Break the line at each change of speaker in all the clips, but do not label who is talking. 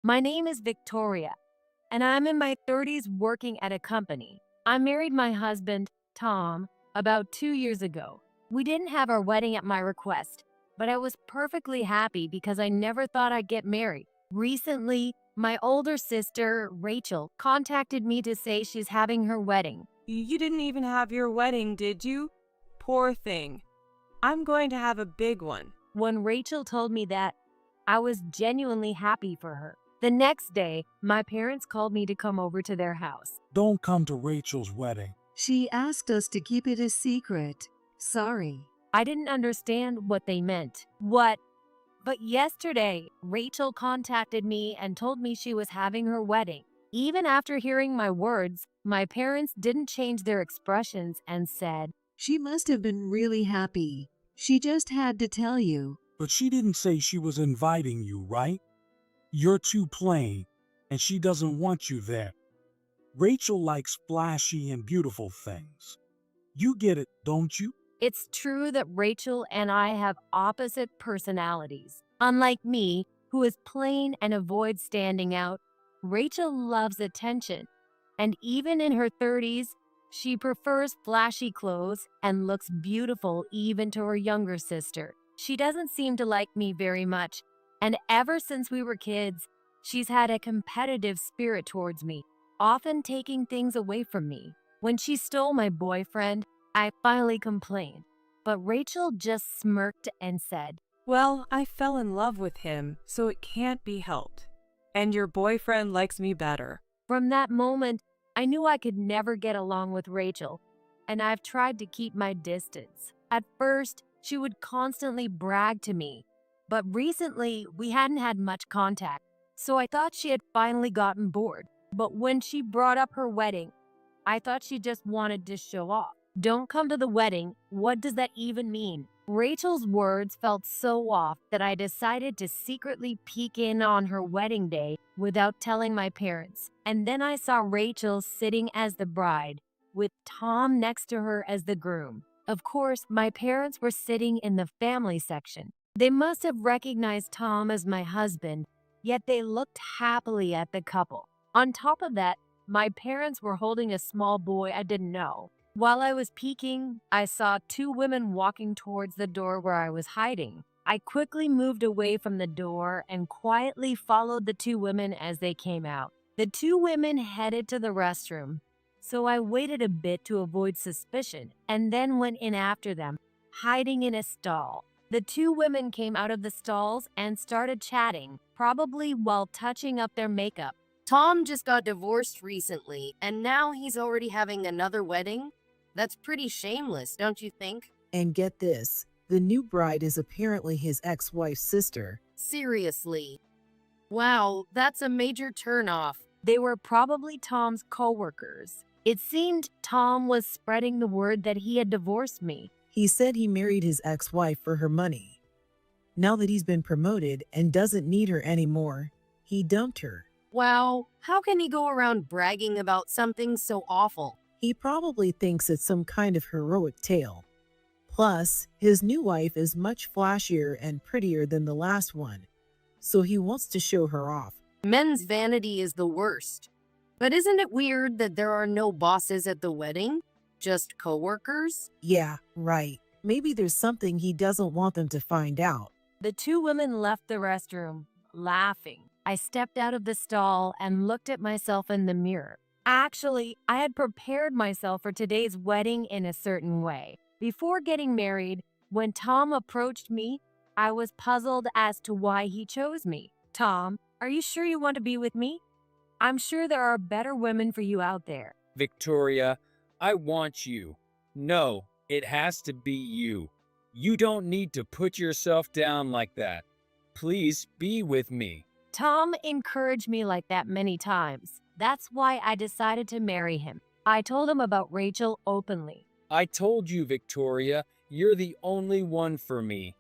My name is Victoria, and I'm in my 30s working at a company. I married my husband, Tom, about 2 years ago. We didn't have our wedding at my request, but I was perfectly happy because I never thought I'd get married. Recently, my older sister, Rachel, contacted me to say she's having her wedding.
You didn't even have your wedding, did you? Poor thing. I'm going to have a big one.
When Rachel told me that, I was genuinely happy for her. The next day, my parents called me to come over to their house.
Don't come to Rachel's wedding.
She asked us to keep it a secret. Sorry.
I didn't understand what they meant. But yesterday, Rachel contacted me and told me she was having her wedding. Even after hearing my words, my parents didn't change their expressions and said,
She must have been really happy. She just had to tell you.
But she didn't say she was inviting you, right? You're too plain, and she doesn't want you there. Rachel likes flashy and beautiful things. You get it, don't you?
It's true that Rachel and I have opposite personalities. Unlike me, who is plain and avoids standing out, Rachel loves attention. And even in her 30s, she prefers flashy clothes and looks beautiful even to her younger sister. She doesn't seem to like me very much, and ever since we were kids, she's had a competitive spirit towards me, often taking things away from me. When she stole my boyfriend, I finally complained, but Rachel just smirked and said,
Well, I fell in love with him, so it can't be helped. And your boyfriend likes me better.
From that moment, I knew I could never get along with Rachel, and I've tried to keep my distance. At first, she would constantly brag to me, but recently we hadn't had much contact, so I thought she had finally gotten bored. But when she brought up her wedding, I thought she just wanted to show off. Don't come to the wedding. What does that even mean? Rachel's words felt so off that I decided to secretly peek in on her wedding day without telling my parents. And then I saw Rachel sitting as the bride, with Tom next to her as the groom. Of course, my parents were sitting in the family section. They must have recognized Tom as my husband, yet they looked happily at the couple. On top of that, my parents were holding a small boy I didn't know. While I was peeking, I saw two women walking towards the door where I was hiding. I quickly moved away from the door and quietly followed the two women as they came out. The two women headed to the restroom, so I waited a bit to avoid suspicion and then went in after them, hiding in a stall. The two women came out of the stalls and started chatting, probably while touching up their makeup.
Tom just got divorced recently, and now he's already having another wedding? That's pretty shameless, don't you think?
And get this, the new bride is apparently his ex-wife's sister.
Seriously. Wow, that's a major turnoff.
They were probably Tom's coworkers. It seemed Tom was spreading the word that he had divorced me.
He said he married his ex-wife for her money. Now that he's been promoted and doesn't need her anymore, he dumped her.
Wow, how can he go around bragging about something so awful?
He probably thinks it's some kind of heroic tale. Plus, his new wife is much flashier and prettier than the last one, so he wants to show her off.
Men's vanity is the worst. But isn't it weird that there are no bosses at the wedding? Just coworkers?
Yeah, right. Maybe there's something he doesn't want them to find out.
The two women left the restroom, laughing. I stepped out of the stall and looked at myself in the mirror. Actually, I had prepared myself for today's wedding in a certain way. Before getting married, when Tom approached me, I was puzzled as to why he chose me. Tom, are you sure you want to be with me? I'm sure there are better women for you out there.
Victoria, I want you. No, it has to be you. You don't need to put yourself down like that. Please be with me.
Tom encouraged me like that many times. That's why I decided to marry him. I told him about Rachel openly.
I told you, Victoria, you're the only one for me.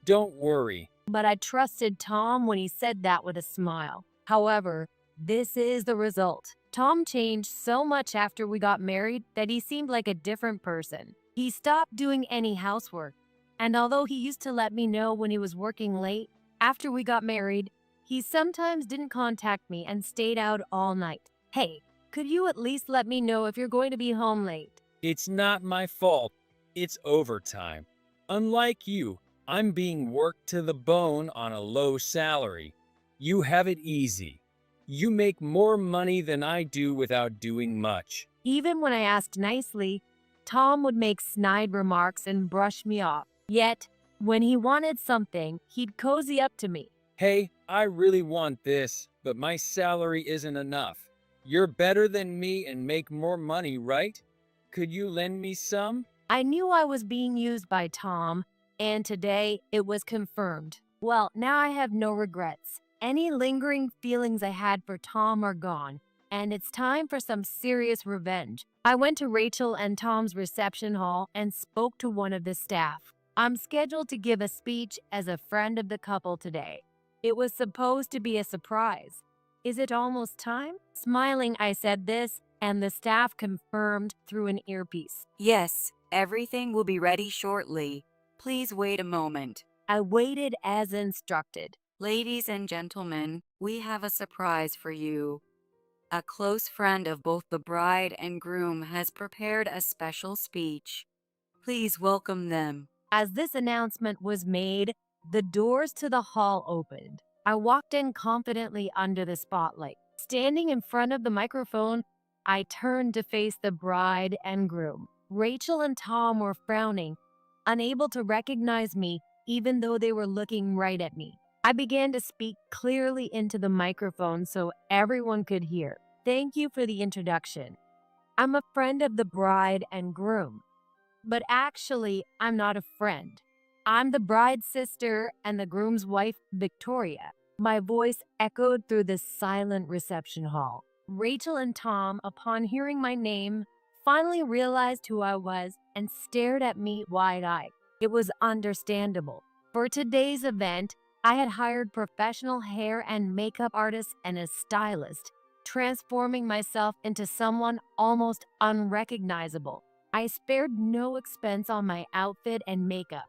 Don't worry.
But I trusted Tom when he said that with a smile. However, this is the result. Tom changed so much after we got married that he seemed like a different person. He stopped doing any housework, and although he used to let me know when he was working late, after we got married, He sometimes didn't contact me and stayed out all night. Hey, could you at least let me know if you're going to be home late?
It's not my fault. It's overtime. Unlike you, I'm being worked to the bone on a low salary. You have it easy. You make more money than I do without doing much.
Even when I asked nicely, Tom would make snide remarks and brush me off. Yet, when he wanted something, he'd cozy up to me.
Hey, I really want this, but my salary isn't enough. You're better than me and make more money, right? Could you lend me some?
I knew I was being used by Tom, and today it was confirmed. Well, now I have no regrets. Any lingering feelings I had for Tom are gone, and it's time for some serious revenge. I went to Rachel and Tom's reception hall and spoke to one of the staff. I'm scheduled to give a speech as a friend of the couple today. It was supposed to be a surprise. Is it almost time? Smiling, I said this, and the staff confirmed through an earpiece.
Yes, everything will be ready shortly. Please wait a moment.
I waited as instructed.
Ladies and gentlemen, we have a surprise for you. A close friend of both the bride and groom has prepared a special speech. Please welcome them.
As this announcement was made, the doors to the hall opened. I walked in confidently under the spotlight. Standing in front of the microphone, I turned to face the bride and groom. Rachel and Tom were frowning, unable to recognize me even though they were looking right at me. I began to speak clearly into the microphone so everyone could hear. Thank you for the introduction. I'm a friend of the bride and groom. But actually, I'm not a friend. I'm the bride's sister and the groom's wife, Victoria. My voice echoed through the silent reception hall. Rachel and Tom, upon hearing my name, finally realized who I was and stared at me wide-eyed. It was understandable. For today's event, I had hired professional hair and makeup artists and a stylist, transforming myself into someone almost unrecognizable. I spared no expense on my outfit and makeup,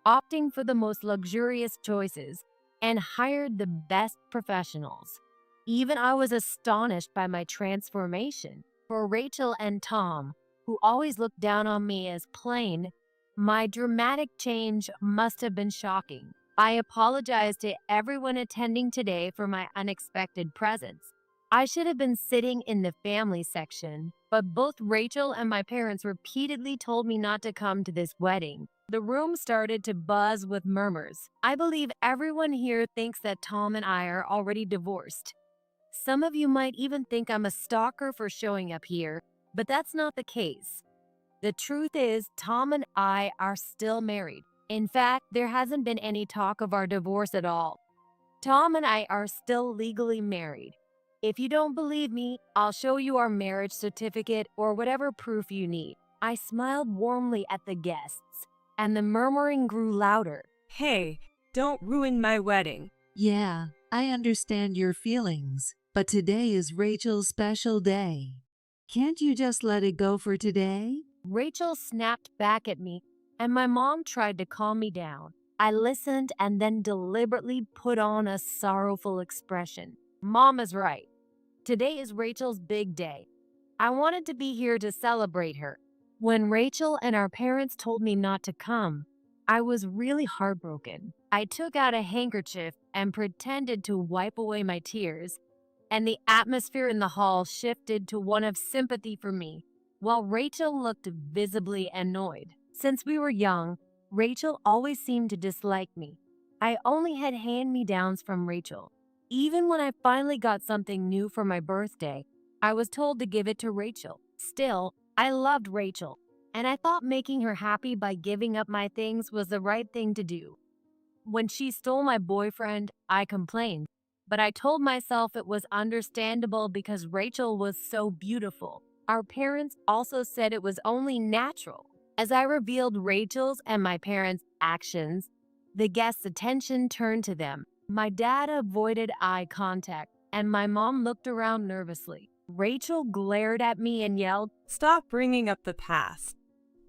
opting for the most luxurious choices, and hired the best professionals. Even I was astonished by my transformation. For Rachel and Tom, who always looked down on me as plain, my dramatic change must have been shocking. I apologize to everyone attending today for my unexpected presence. I should have been sitting in the family section, but both Rachel and my parents repeatedly told me not to come to this wedding. The room started to buzz with murmurs. I believe everyone here thinks that Tom and I are already divorced. Some of you might even think I'm a stalker for showing up here, but that's not the case. The truth is, Tom and I are still married. In fact, there hasn't been any talk of our divorce at all. Tom and I are still legally married. If you don't believe me, I'll show you our marriage certificate or whatever proof you need. I smiled warmly at the guests, and the murmuring grew louder.
Hey, don't ruin my wedding.
Yeah, I understand your feelings, but today is Rachel's special day. Can't you just let it go for today?
Rachel snapped back at me, and my mom tried to calm me down. I listened and then deliberately put on a sorrowful expression. Mom is right. Today is Rachel's big day. I wanted to be here to celebrate her. When Rachel and our parents told me not to come, I was really heartbroken. I took out a handkerchief and pretended to wipe away my tears, and the atmosphere in the hall shifted to one of sympathy for me, while Rachel looked visibly annoyed. Since we were young, Rachel always seemed to dislike me. I only had hand-me-downs from Rachel. Even when I finally got something new for my birthday, I was told to give it to Rachel. Still, I loved Rachel, and I thought making her happy by giving up my things was the right thing to do. When she stole my boyfriend, I complained, but I told myself it was understandable because Rachel was so beautiful. Our parents also said it was only natural. As I revealed Rachel's and my parents' actions, the guests' attention turned to them. My dad avoided eye contact, and my mom looked around nervously. Rachel glared at me and yelled,
Stop bringing up the past.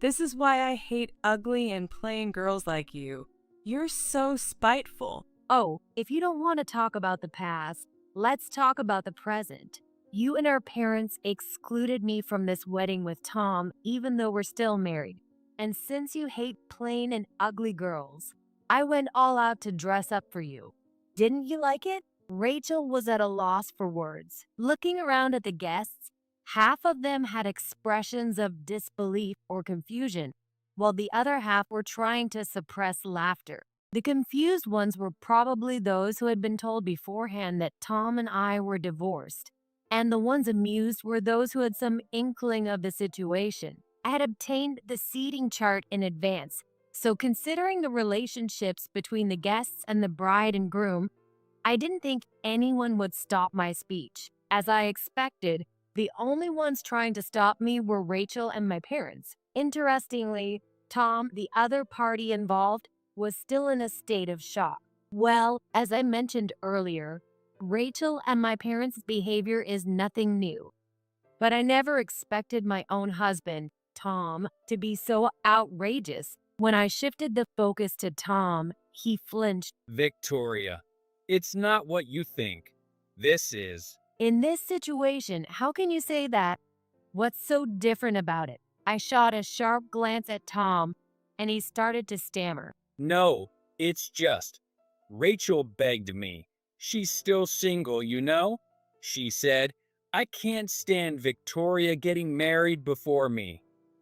This is why I hate ugly and plain girls like you. You're so spiteful.
Oh, if you don't want to talk about the past, let's talk about the present. You and our parents excluded me from this wedding with Tom, even though we're still married. And since you hate plain and ugly girls, I went all out to dress up for you. Didn't you like it? Rachel was at a loss for words. Looking around at the guests, half of them had expressions of disbelief or confusion, while the other half were trying to suppress laughter. The confused ones were probably those who had been told beforehand that Tom and I were divorced, and the ones amused were those who had some inkling of the situation. I had obtained the seating chart in advance, so considering the relationships between the guests and the bride and groom, I didn't think anyone would stop my speech. As I expected, the only ones trying to stop me were Rachel and my parents. Interestingly, Tom, the other party involved, was still in a state of shock. Well, as I mentioned earlier, Rachel and my parents' behavior is nothing new. But I never expected my own husband, Tom, to be so outrageous. When I shifted the focus to Tom, he flinched.
Victoria, it's not what you think. This is.
In this situation, how can you say that? What's so different about it? I shot a sharp glance at Tom, and he started to stammer.
No, it's just. Rachel begged me. She's still single, you know? She said, I can't stand Victoria getting married before me.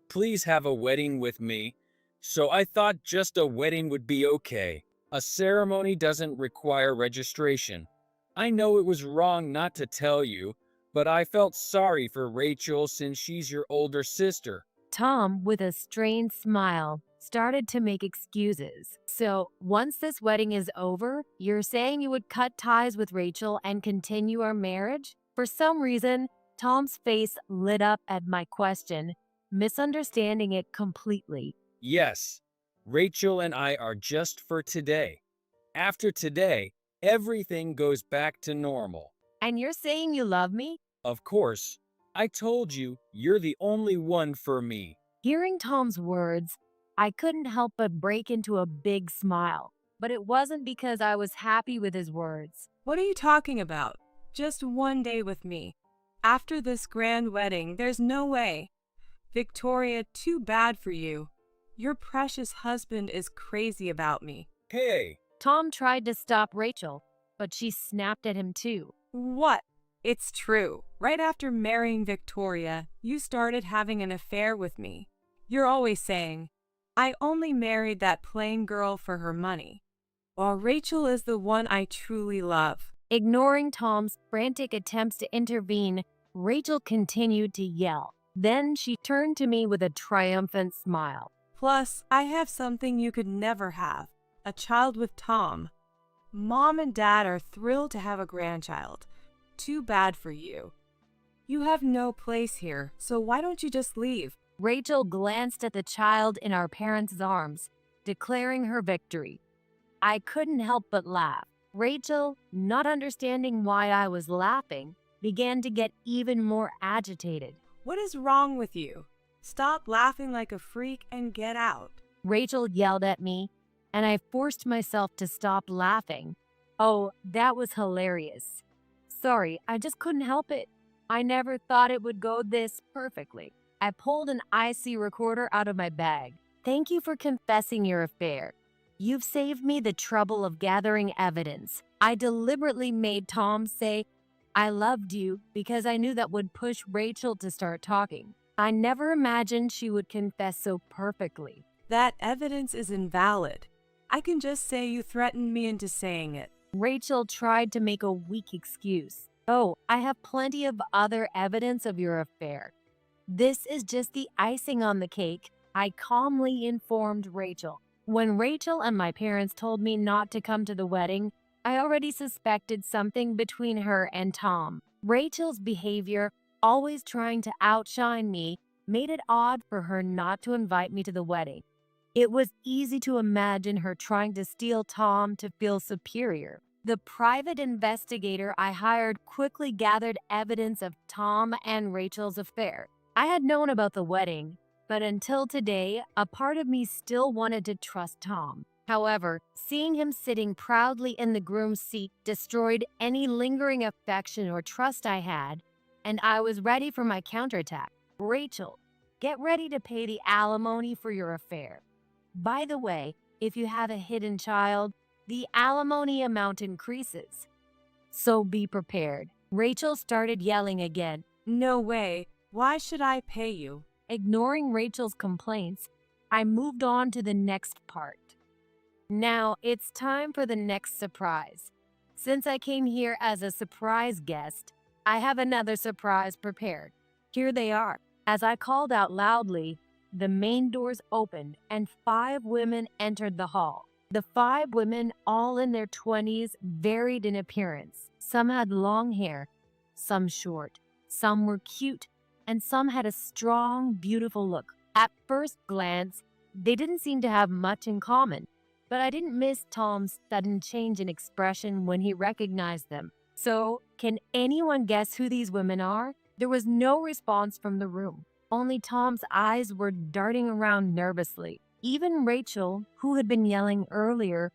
Please have a wedding with me. So I thought just a wedding would be okay. A ceremony doesn't require registration. I know it was wrong not to tell you, but I felt sorry for Rachel since she's your older sister.
Tom, with a strained smile, started to make excuses. So, once this wedding is over, you're saying you would cut ties with Rachel and continue our marriage? For some reason, Tom's face lit up at my question, misunderstanding it completely.
Yes, Rachel and I are just for today. After today, everything goes back to normal.
And you're saying you love me?
Of course, I told you, you're the only one for me.
Hearing Tom's words, I couldn't help but break into a big smile. But it wasn't because I was happy with his words.
What are you talking about? Just one day with me. After this grand wedding, there's no way. Victoria, too bad for you. Your precious husband is crazy about me.
Hey,
Tom tried to stop Rachel, but she snapped at him too.
What? It's true. Right after marrying Victoria, you started having an affair with me. You're always saying, I only married that plain girl for her money, while Rachel is the one I truly love.
Ignoring Tom's frantic attempts to intervene, Rachel continued to yell. Then she turned to me with a triumphant smile.
Plus, I have something you could never have, a child with Tom. Mom and Dad are thrilled to have a grandchild. Too bad for you. You have no place here, so why don't you just leave?
Rachel glanced at the child in our parents' arms, declaring her victory. I couldn't help but laugh. Rachel, not understanding why I was laughing, began to get even more agitated.
What is wrong with you? Stop laughing like a freak and get out.
Rachel yelled at me, and I forced myself to stop laughing. Oh, that was hilarious. Sorry, I just couldn't help it. I never thought it would go this perfectly. I pulled an IC recorder out of my bag. Thank you for confessing your affair. You've saved me the trouble of gathering evidence. I deliberately made Tom say, I loved you because I knew that would push Rachel to start talking. I never imagined she would confess so perfectly.
That evidence is invalid. I can just say you threatened me into saying it.
Rachel tried to make a weak excuse. Oh, I have plenty of other evidence of your affair. This is just the icing on the cake, I calmly informed Rachel. When Rachel and my parents told me not to come to the wedding, I already suspected something between her and Tom. Rachel's behavior, always trying to outshine me, made it odd for her not to invite me to the wedding. It was easy to imagine her trying to steal Tom to feel superior. The private investigator I hired quickly gathered evidence of Tom and Rachel's affair. I had known about the wedding, but until today, a part of me still wanted to trust Tom. However, seeing him sitting proudly in the groom's seat destroyed any lingering affection or trust I had, and I was ready for my counterattack. Rachel, get ready to pay the alimony for your affair. By the way, if you have a hidden child, the alimony amount increases. So be prepared. Rachel started yelling again.
No way. Why should I pay you?
Ignoring Rachel's complaints, I moved on to the next part. Now it's time for the next surprise. Since I came here as a surprise guest, I have another surprise prepared. Here they are. As I called out loudly, the main doors opened and 5 women entered the hall. The 5 women, all in their 20s, varied in appearance. Some had long hair, some short, some were cute, and some had a strong, beautiful look. At first glance, they didn't seem to have much in common, but I didn't miss Tom's sudden change in expression when he recognized them. So, can anyone guess who these women are? There was no response from the room. Only Tom's eyes were darting around nervously. Even Rachel, who had been yelling earlier,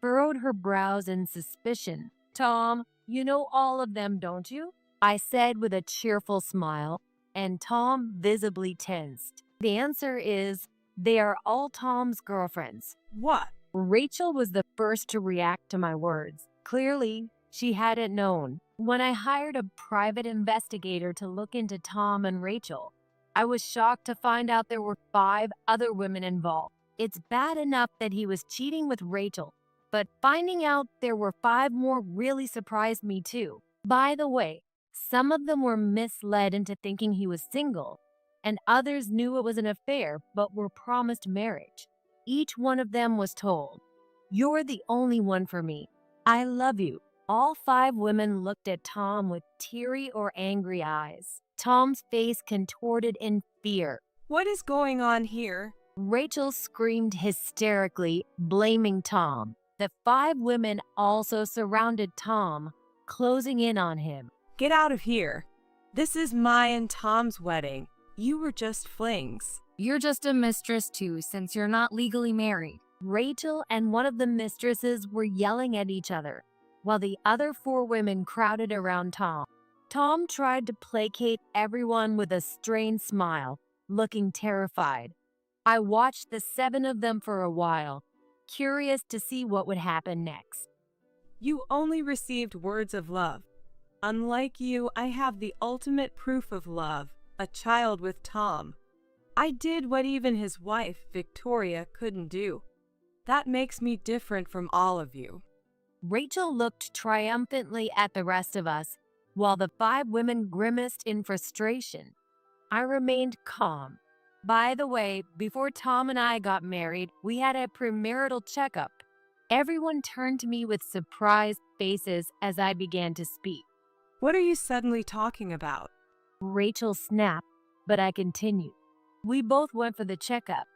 furrowed her brows in suspicion. Tom, you know all of them, don't you? I said with a cheerful smile, and Tom visibly tensed. The answer is, they are all Tom's girlfriends.
What?
Rachel was the first to react to my words. Clearly, she hadn't known. When I hired a private investigator to look into Tom and Rachel, I was shocked to find out there were 5 other women involved. It's bad enough that he was cheating with Rachel, but finding out there were 5 more really surprised me too. By the way, some of them were misled into thinking he was single, and others knew it was an affair but were promised marriage. Each one of them was told, "You're the only one for me. I love you." All 5 women looked at Tom with teary or angry eyes. Tom's face contorted in fear.
What is going on here?
Rachel screamed hysterically, blaming Tom. The 5 women also surrounded Tom, closing in on him.
Get out of here. This is my and Tom's wedding. You were just flings.
You're just a mistress too, since you're not legally married.
Rachel and one of the mistresses were yelling at each other, while the other 4 women crowded around Tom. Tom tried to placate everyone with a strained smile, looking terrified. I watched the 7 of them for a while, curious to see what would happen next.
You only received words of love. Unlike you, I have the ultimate proof of love, a child with Tom. I did what even his wife, Victoria, couldn't do. That makes me different from all of you.
Rachel looked triumphantly at the rest of us, while the 5 women grimaced in frustration. I remained calm. By the way, before Tom and I got married, we had a premarital checkup. Everyone turned to me with surprised faces as I began to speak.
What are you suddenly talking about?
Rachel snapped, but I continued. We both went for the checkup,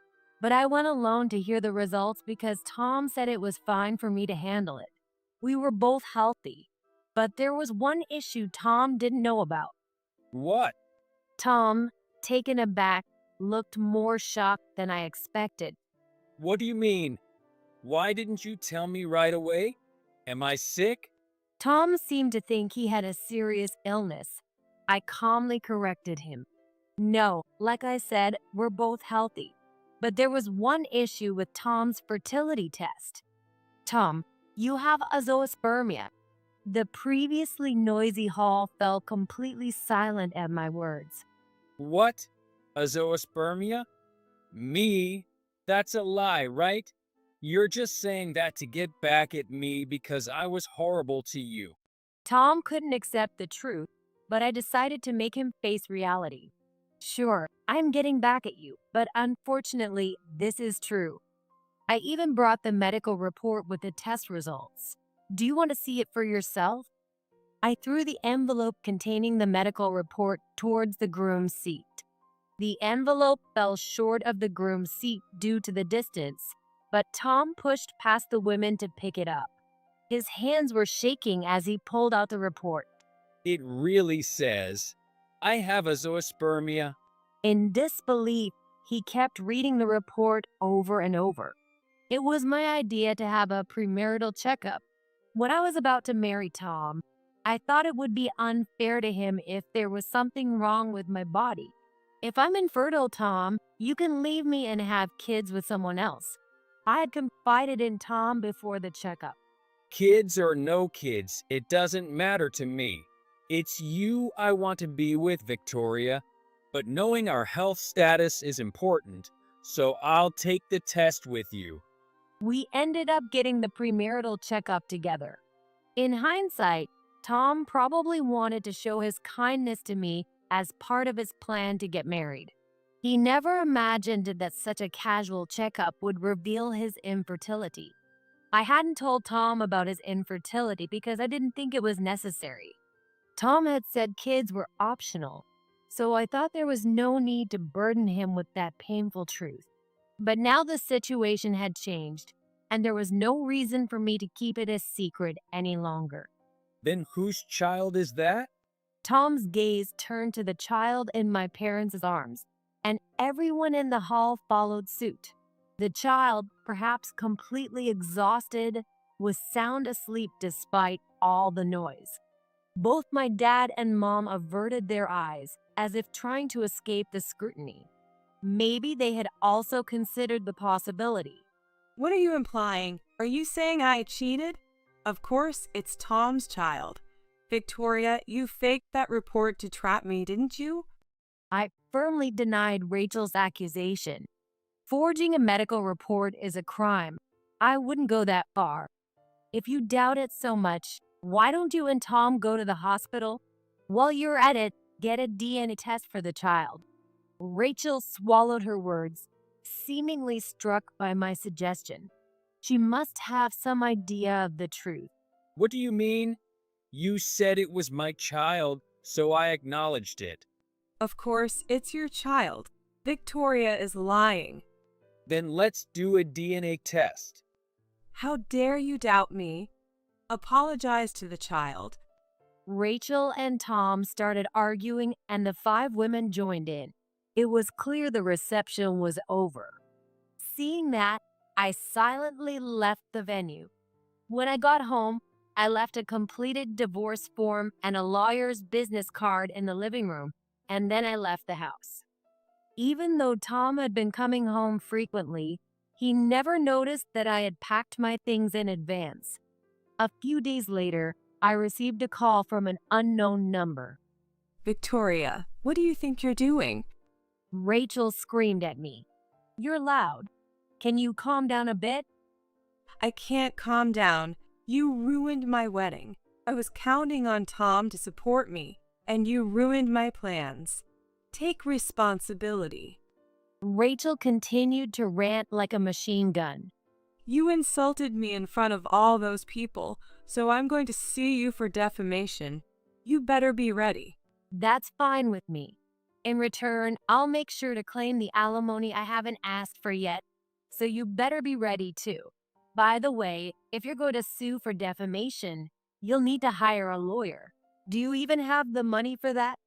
but I went alone to hear the results because Tom said it was fine for me to handle it. We were both healthy, but there was one issue Tom didn't know about.
What?
Tom, taken aback, looked more shocked than I expected.
What do you mean? Why didn't you tell me right away? Am I sick?
Tom seemed to think he had a serious illness. I calmly corrected him. No, like I said, we're both healthy. But there was one issue with Tom's fertility test. Tom, you have azoospermia. The previously noisy hall fell completely silent at my words.
What? Azoospermia? Me? That's a lie, right? You're just saying that to get back at me because I was horrible to you.
Tom couldn't accept the truth, but I decided to make him face reality. Sure, I'm getting back at you, but unfortunately, this is true. I even brought the medical report with the test results. Do you want to see it for yourself? I threw the envelope containing the medical report towards the groom's seat. The envelope fell short of the groom's seat due to the distance, but Tom pushed past the women to pick it up. His hands were shaking as he pulled out the report.
It really says, I have azoospermia.
In disbelief, he kept reading the report over and over. It was my idea to have a premarital checkup. When I was about to marry Tom, I thought it would be unfair to him if there was something wrong with my body. If I'm infertile, Tom, you can leave me and have kids with someone else. I had confided in Tom before the checkup.
Kids or no kids, it doesn't matter to me. It's you I want to be with, Victoria. But knowing our health status is important, so I'll take the test with you.
We ended up getting the premarital checkup together. In hindsight, Tom probably wanted to show his kindness to me as part of his plan to get married. He never imagined that such a casual checkup would reveal his infertility. I hadn't told Tom about his infertility because I didn't think it was necessary. Tom had said kids were optional, so I thought there was no need to burden him with that painful truth. But now the situation had changed, and there was no reason for me to keep it a secret any longer.
Then whose child is that?
Tom's gaze turned to the child in my parents' arms, and everyone in the hall followed suit. The child, perhaps completely exhausted, was sound asleep despite all the noise. Both my dad and mom averted their eyes, as if trying to escape the scrutiny. Maybe they had also considered the possibility.
What are you implying? Are you saying I cheated? Of course, it's Tom's child. Victoria, you faked that report to trap me, didn't you?
I firmly denied Rachel's accusation. Forging a medical report is a crime. I wouldn't go that far. If you doubt it so much, why don't you and Tom go to the hospital? While you're at it, get a DNA test for the child. Rachel swallowed her words, seemingly struck by my suggestion. She must have some idea of the truth.
What do you mean? You said it was my child, so I acknowledged it.
Of course, it's your child. Victoria is lying.
Then let's do a DNA test.
How dare you doubt me? Apologize to the child.
Rachel and Tom started arguing, and the 5 women joined in. It was clear the reception was over. Seeing that, I silently left the venue. When I got home, I left a completed divorce form and a lawyer's business card in the living room, and then I left the house. Even though Tom had been coming home frequently, he never noticed that I had packed my things in advance. A few days later, I received a call from an unknown number.
Victoria, what do you think you're doing?
Rachel screamed at me. You're loud. Can you calm down a bit?
I can't calm down. You ruined my wedding. I was counting on Tom to support me, and you ruined my plans. Take responsibility.
Rachel continued to rant like a machine gun.
You insulted me in front of all those people, so I'm going to sue you for defamation. You better be ready.
That's fine with me. In return, I'll make sure to claim the alimony I haven't asked for yet, so you better be ready too. By the way, if you're going to sue for defamation, you'll need to hire a lawyer. Do you even have the money for that?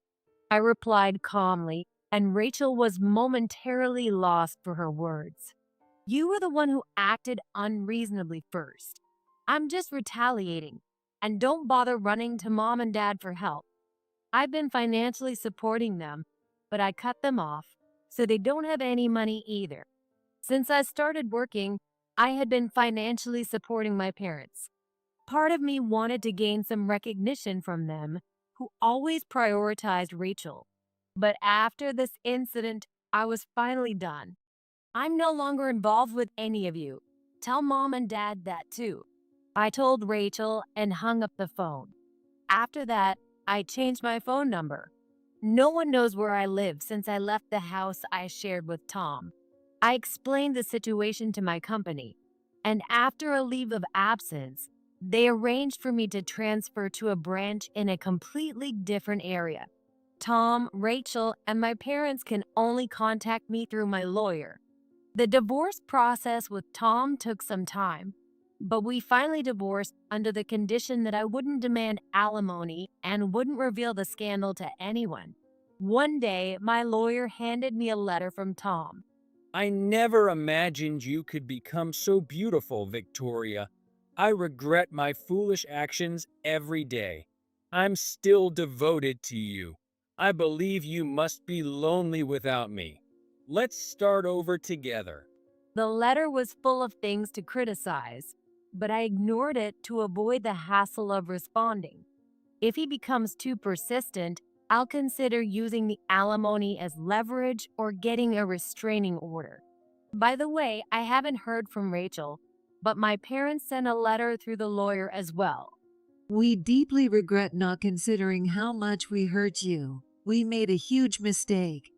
I replied calmly, and Rachel was momentarily lost for her words. You were the one who acted unreasonably first. I'm just retaliating, and don't bother running to mom and dad for help. I've been financially supporting them, but I cut them off, so they don't have any money either. Since I started working, I had been financially supporting my parents. Part of me wanted to gain some recognition from them, who always prioritized Rachel. But after this incident, I was finally done. I'm no longer involved with any of you. Tell mom and dad that too. I told Rachel and hung up the phone. After that, I changed my phone number. No one knows where I live since I left the house I shared with Tom. I explained the situation to my company, and after a leave of absence, they arranged for me to transfer to a branch in a completely different area. Tom, Rachel, and my parents can only contact me through my lawyer. The divorce process with Tom took some time, but we finally divorced under the condition that I wouldn't demand alimony and wouldn't reveal the scandal to anyone. One day, my lawyer handed me a letter from Tom.
I never imagined you could become so beautiful, Victoria. I regret my foolish actions every day. I'm still devoted to you. I believe you must be lonely without me. Let's start over together.
The letter was full of things to criticize, but I ignored it to avoid the hassle of responding. If he becomes too persistent, I'll consider using the alimony as leverage or getting a restraining order. By the way, I haven't heard from Rachel, but my parents sent a letter through the lawyer as well.
We deeply regret not considering how much we hurt you. We made a huge mistake.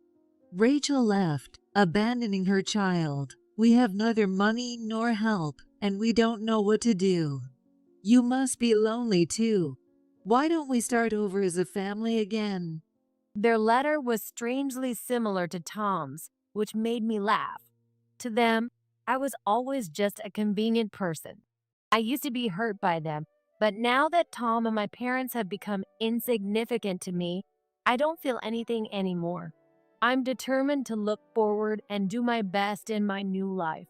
Rachel left, abandoning her child. We have neither money nor help, and we don't know what to do. You must be lonely too. Why don't we start over as a family again?
Their letter was strangely similar to Tom's, which made me laugh. To them, I was always just a convenient person. I used to be hurt by them, but now that Tom and my parents have become insignificant to me, I don't feel anything anymore. I'm determined to look forward and do my best in my new life.